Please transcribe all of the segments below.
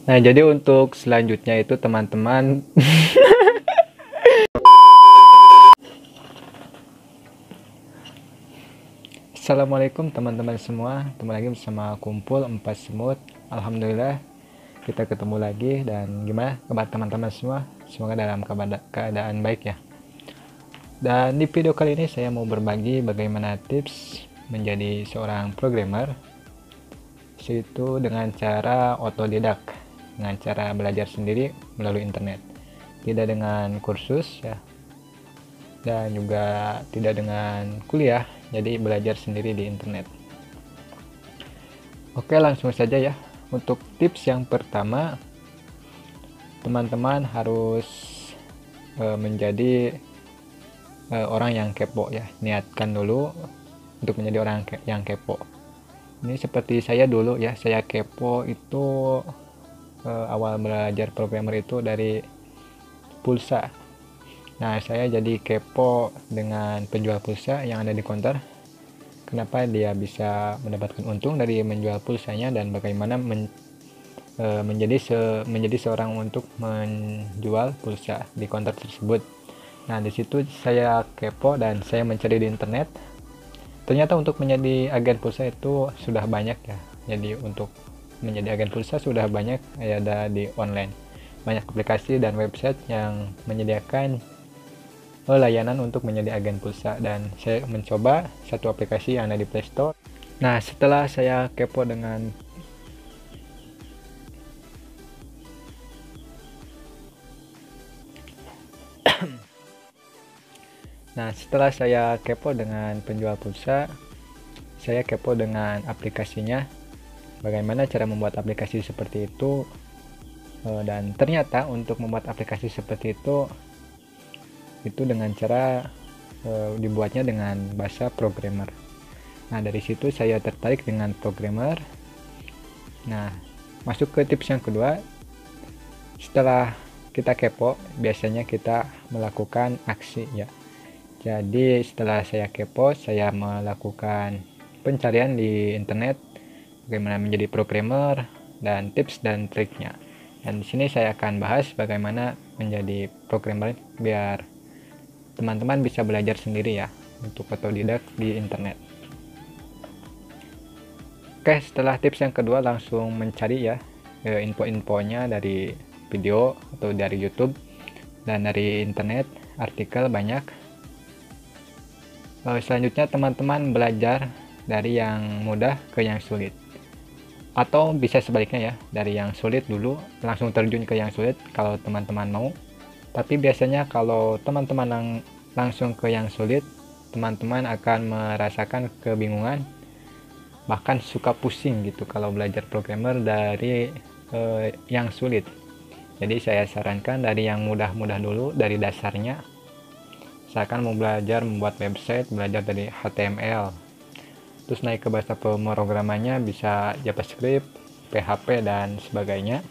Nah, jadi untuk selanjutnya itu teman-teman Assalamualaikum teman-teman semua. Ketemu lagi bersama Kumpul 4 Semut. Alhamdulillah kita ketemu lagi. Dan gimana kabar teman-teman semua? Semoga dalam keadaan baik ya. Dan di video kali ini saya mau berbagi bagaimana tips menjadi seorang programmer, yaitu dengan cara otodidak, dengan cara belajar sendiri melalui internet, tidak dengan kursus ya, dan juga tidak dengan kuliah, jadi belajar sendiri di internet. Oke, langsung saja ya. Untuk tips yang pertama, teman-teman harus menjadi orang yang kepo ya. Niatkan dulu untuk menjadi orang yang kepo. Ini seperti saya dulu ya, saya kepo itu awal belajar programmer itu dari pulsa. Nah, saya jadi kepo dengan penjual pulsa yang ada di counter. Kenapa dia bisa mendapatkan untung dari menjual pulsanya dan bagaimana menjadi seorang untuk menjual pulsa di counter tersebut. Nah, di situ saya kepo dan saya mencari di internet. Ternyata untuk menjadi agen pulsa itu sudah banyak ya. Jadi untuk menjadi agen pulsa sudah banyak ada di online. Banyak aplikasi dan website yang menyediakan layanan untuk menjadi agen pulsa, dan saya mencoba satu aplikasi yang ada di Play Store. Nah, setelah saya kepo dengan penjual pulsa, saya kepo dengan aplikasinya, bagaimana cara membuat aplikasi seperti itu. Dan ternyata untuk membuat aplikasi seperti itu dengan cara dibuatnya dengan bahasa programmer. Nah, dari situ saya tertarik dengan programmer. Nah, masuk ke tips yang kedua. Setelah kita kepo, biasanya kita melakukan aksi ya. Jadi setelah saya kepo, saya melakukan pencarian di internet bagaimana menjadi programmer dan tips dan triknya. Dan di sini saya akan bahas bagaimana menjadi programmer biar teman-teman bisa belajar sendiri ya, untuk otodidak di internet. Oke, setelah tips yang kedua langsung mencari ya info-infonya dari video atau dari YouTube dan dari internet, artikel banyak. Selanjutnya teman-teman belajar dari yang mudah ke yang sulit, atau bisa sebaliknya ya, dari yang sulit dulu langsung terjun ke yang sulit kalau teman-teman mau. Tapi biasanya kalau teman-teman langsung ke yang sulit, teman-teman akan merasakan kebingungan, bahkan suka pusing gitu kalau belajar programmer dari yang sulit. Jadi saya sarankan dari yang mudah-mudah dulu, dari dasarnya. Misalkan mau belajar membuat website, belajar dari HTML, terus naik ke bahasa pemrogramannya bisa JavaScript, PHP dan sebagainya.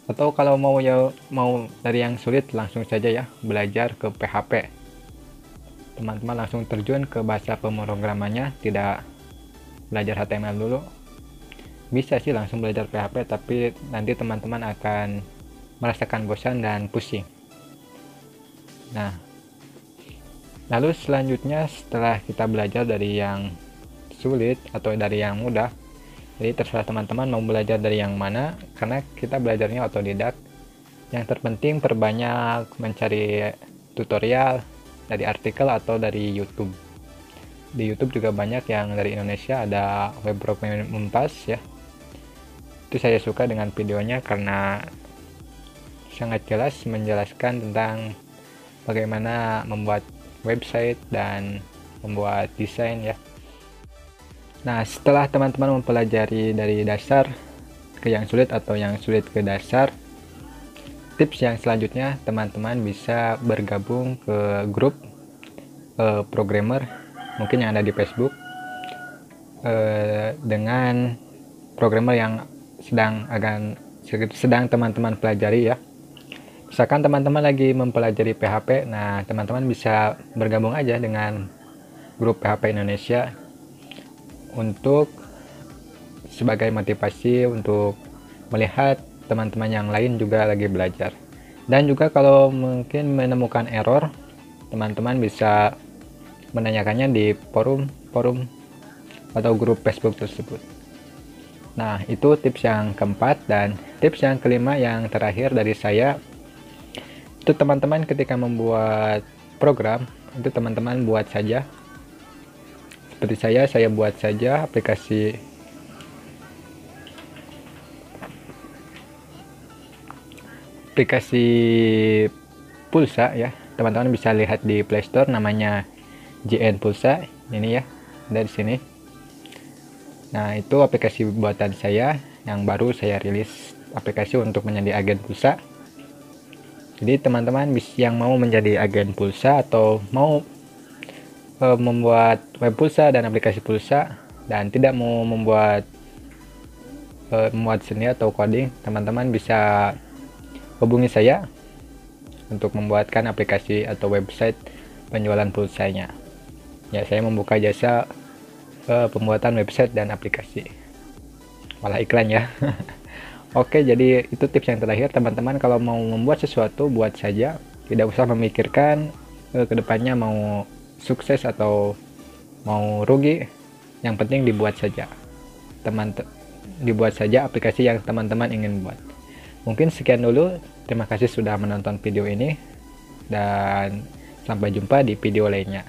Atau kalau mau dari yang sulit, langsung saja ya belajar ke PHP. Teman-teman langsung terjun ke bahasa pemrogramannya, tidak belajar HTML dulu. Bisa sih langsung belajar PHP, tapi nanti teman-teman akan merasakan bosan dan pusing. Nah, lalu selanjutnya setelah kita belajar dari yang sulit atau dari yang mudah, jadi terserah teman-teman mau belajar dari yang mana, karena kita belajarnya otodidak. Yang terpenting perbanyak mencari tutorial dari artikel atau dari YouTube. Di YouTube juga banyak yang dari Indonesia, ada Web Programming Unpas ya. Itu saya suka dengan videonya karena sangat jelas menjelaskan tentang bagaimana membuat website dan membuat desain ya. Nah, setelah teman-teman mempelajari dari dasar ke yang sulit atau yang sulit ke dasar, tips yang selanjutnya teman-teman bisa bergabung ke grup programmer mungkin yang ada di Facebook dengan programmer yang sedang teman-teman pelajari ya. Misalkan teman-teman lagi mempelajari PHP, nah teman-teman bisa bergabung aja dengan grup PHP Indonesia untuk sebagai motivasi untuk melihat teman-teman yang lain juga lagi belajar. Dan juga kalau mungkin menemukan error, teman-teman bisa menanyakannya di forum atau grup Facebook tersebut. Nah, itu tips yang keempat. Dan tips yang kelima yang terakhir dari saya, itu teman-teman ketika membuat program, itu teman-teman buat saja seperti saya buat saja aplikasi pulsa ya. Teman-teman bisa lihat di Play Store, namanya JN Pulsa ini ya, dari sini. Nah, itu aplikasi buatan saya yang baru saya rilis, aplikasi untuk menjadi agen pulsa. Jadi teman-teman yang mau menjadi agen pulsa atau mau membuat web pulsa dan aplikasi pulsa dan tidak mau membuat sendiri atau coding, teman-teman bisa hubungi saya untuk membuatkan aplikasi atau website penjualan pulsanya. Ya, saya membuka jasa pembuatan website dan aplikasi. Malah iklan ya. Oke, jadi itu tips yang terakhir. Teman-teman kalau mau membuat sesuatu, buat saja, tidak usah memikirkan kedepannya mau sukses atau mau rugi. Yang penting dibuat saja, dibuat saja aplikasi yang teman-teman ingin buat. Mungkin sekian dulu, terima kasih sudah menonton video ini dan sampai jumpa di video lainnya.